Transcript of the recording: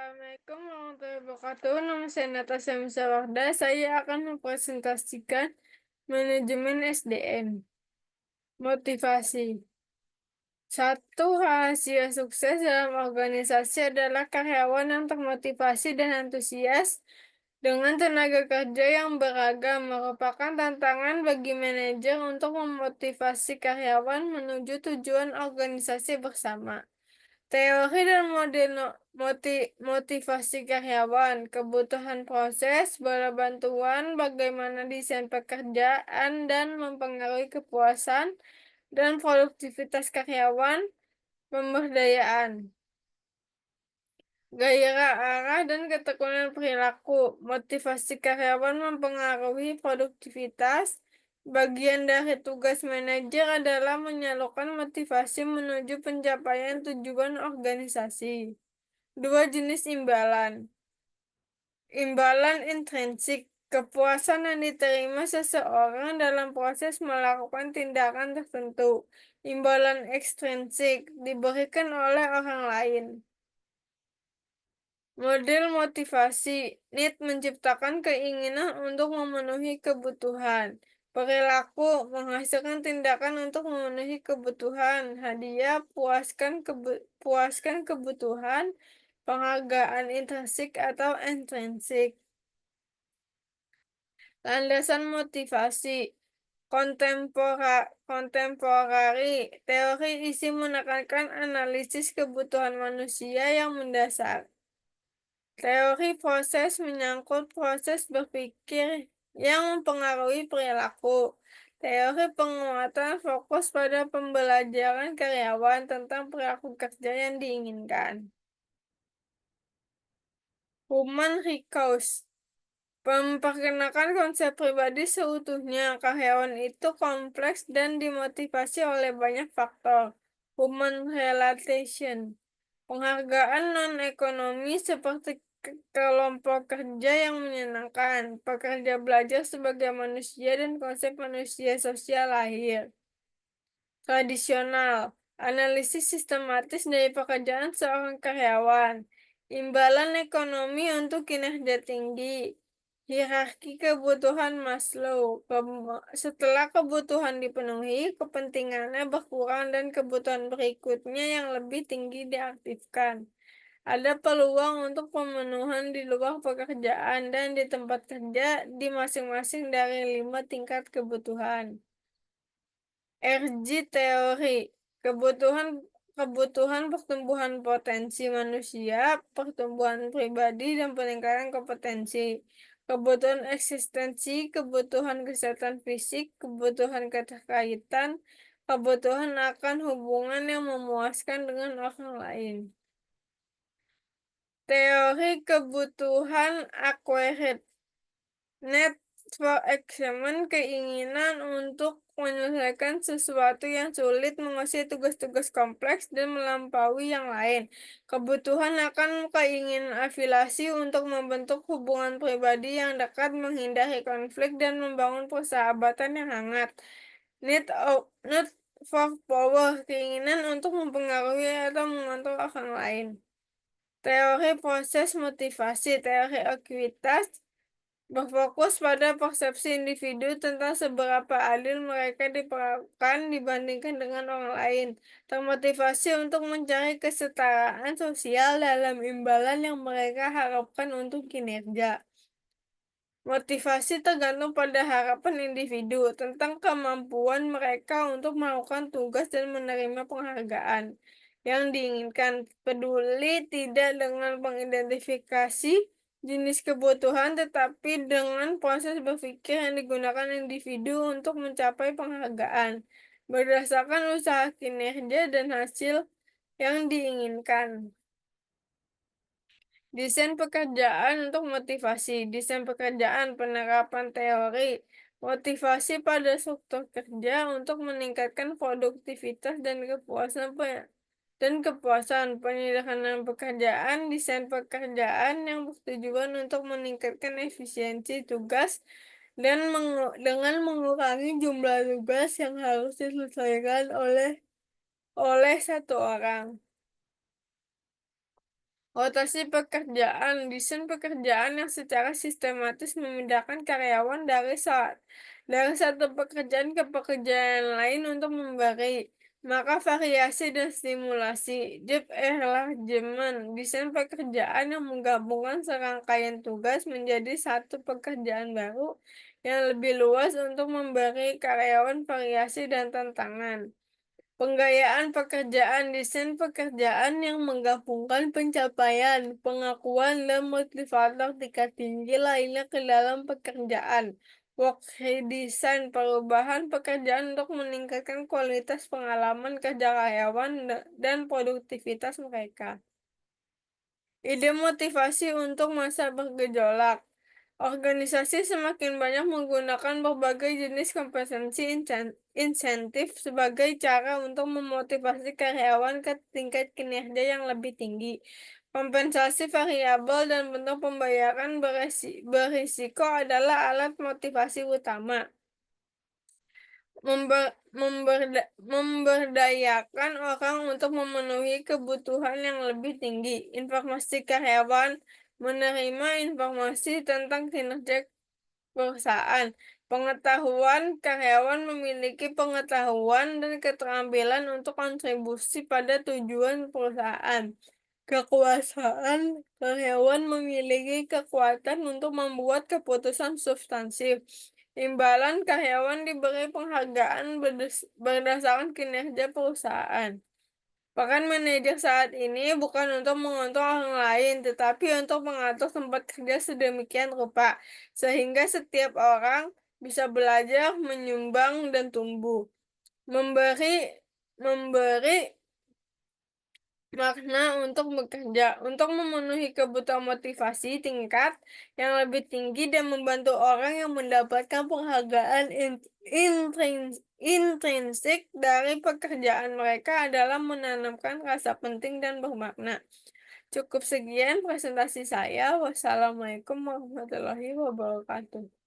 Assalamualaikum warahmatullahi wabarakatuh. Nama saya Natasha Misawarda. Saya akan mempresentasikan manajemen SDM. Motivasi. Satu rahasia sukses dalam organisasi adalah karyawan yang termotivasi dan antusias dengan tenaga kerja yang beragam. Merupakan tantangan bagi manajer untuk memotivasi karyawan menuju tujuan organisasi bersama. Teori dan model motivasi karyawan, kebutuhan proses, bola bantuan, bagaimana desain pekerjaan, dan mempengaruhi kepuasan dan produktivitas karyawan, pemberdayaan, gairah arah dan ketekunan perilaku, motivasi karyawan mempengaruhi produktivitas. Bagian dari tugas manajer adalah menyalurkan motivasi menuju pencapaian tujuan organisasi. Dua jenis imbalan. Imbalan intrinsik, kepuasan yang diterima seseorang dalam proses melakukan tindakan tertentu. Imbalan ekstrinsik, diberikan oleh orang lain. Model motivasi, need menciptakan keinginan untuk memenuhi kebutuhan. Perilaku, menghasilkan tindakan untuk memenuhi kebutuhan. Hadiah, puaskan kebutuhan. Penghargaan intrinsik atau intrinsik. Landasan motivasi kontemporari. Teori isi menekankan analisis kebutuhan manusia yang mendasar. Teori proses menyangkut proses berpikir yang mempengaruhi perilaku. Teori penguatan fokus pada pembelajaran karyawan tentang perilaku kerja yang diinginkan. Human Resource memperkenalkan konsep pribadi seutuhnya. Karyawan itu kompleks dan dimotivasi oleh banyak faktor. Human Relation, penghargaan non-ekonomi seperti kelompok kerja yang menyenangkan, pekerja belajar sebagai manusia dan konsep manusia sosial lahir. Tradisional, analisis sistematis dari pekerjaan seorang karyawan, imbalan ekonomi untuk kinerja tinggi, hierarki kebutuhan Maslow. Setelah kebutuhan dipenuhi, kepentingannya berkurang dan kebutuhan berikutnya yang lebih tinggi diaktifkan. Ada peluang untuk pemenuhan di luar pekerjaan dan di tempat kerja di masing-masing dari 5 tingkat kebutuhan. RG teori, kebutuhan kebutuhan pertumbuhan potensi manusia, pertumbuhan pribadi dan peningkatan kompetensi. Kebutuhan eksistensi, kebutuhan kesehatan fisik, kebutuhan keterkaitan, kebutuhan akan hubungan yang memuaskan dengan orang lain. Teori kebutuhan acquired. Need for achievement, keinginan untuk menyelesaikan sesuatu yang sulit, menguasai tugas-tugas kompleks, dan melampaui yang lain. Kebutuhan akan keinginan afiliasi untuk membentuk hubungan pribadi yang dekat, menghindari konflik, dan membangun persahabatan yang hangat. Need for power, keinginan untuk mempengaruhi atau mengontrol orang lain. Teori proses motivasi, teori ekuitas, berfokus pada persepsi individu tentang seberapa adil mereka diperlakukan dibandingkan dengan orang lain, termotivasi untuk mencari kesetaraan sosial dalam imbalan yang mereka harapkan untuk kinerja. Motivasi tergantung pada harapan individu tentang kemampuan mereka untuk melakukan tugas dan menerima penghargaan yang diinginkan. Peduli tidak dengan mengidentifikasi jenis kebutuhan, tetapi dengan proses berpikir yang digunakan individu untuk mencapai penghargaan berdasarkan usaha kinerja dan hasil yang diinginkan. Desain pekerjaan untuk motivasi. Desain pekerjaan, penerapan teori motivasi pada struktur kerja untuk meningkatkan produktivitas dan kepuasan. Penyederhanaan pekerjaan, desain pekerjaan yang bertujuan untuk meningkatkan efisiensi tugas dan dengan mengurangi jumlah tugas yang harus diselesaikan oleh satu orang. Rotasi pekerjaan, desain pekerjaan yang secara sistematis memindahkan karyawan dari satu pekerjaan ke pekerjaan lain untuk memberi maka variasi dan stimulasi. Job Enlargement, desain pekerjaan yang menggabungkan serangkaian tugas menjadi satu pekerjaan baru yang lebih luas untuk memberi karyawan variasi dan tantangan. Penggayaan pekerjaan, desain pekerjaan yang menggabungkan pencapaian, pengakuan, dan motivator tingkat tinggi lainnya ke dalam pekerjaan. Work redesign, perubahan pekerjaan untuk meningkatkan kualitas pengalaman kerja karyawan dan produktivitas mereka. Ide motivasi untuk masa bergejolak. Organisasi semakin banyak menggunakan berbagai jenis kompetensi insentif sebagai cara untuk memotivasi karyawan ke tingkat kinerja yang lebih tinggi. Kompensasi variabel dan bentuk pembayaran berisiko adalah alat motivasi utama. Memberdayakan orang untuk memenuhi kebutuhan yang lebih tinggi. Informasi karyawan menerima informasi tentang kinerja perusahaan. Pengetahuan karyawan memiliki pengetahuan dan keterampilan untuk kontribusi pada tujuan perusahaan. Kekuasaan karyawan memiliki kekuatan untuk membuat keputusan substansi. Imbalan karyawan diberi penghargaan berdasarkan kinerja perusahaan. Peran manajer saat ini bukan untuk mengontrol orang lain, tetapi untuk mengatur tempat kerja sedemikian rupa, sehingga setiap orang bisa belajar, menyumbang, dan tumbuh. Memberi memberi makna untuk bekerja, untuk memenuhi kebutuhan motivasi tingkat yang lebih tinggi dan membantu orang yang mendapatkan penghargaan intrinsik dari pekerjaan mereka adalah menanamkan rasa penting dan bermakna. Cukup sekian presentasi saya. Wassalamualaikum warahmatullahi wabarakatuh.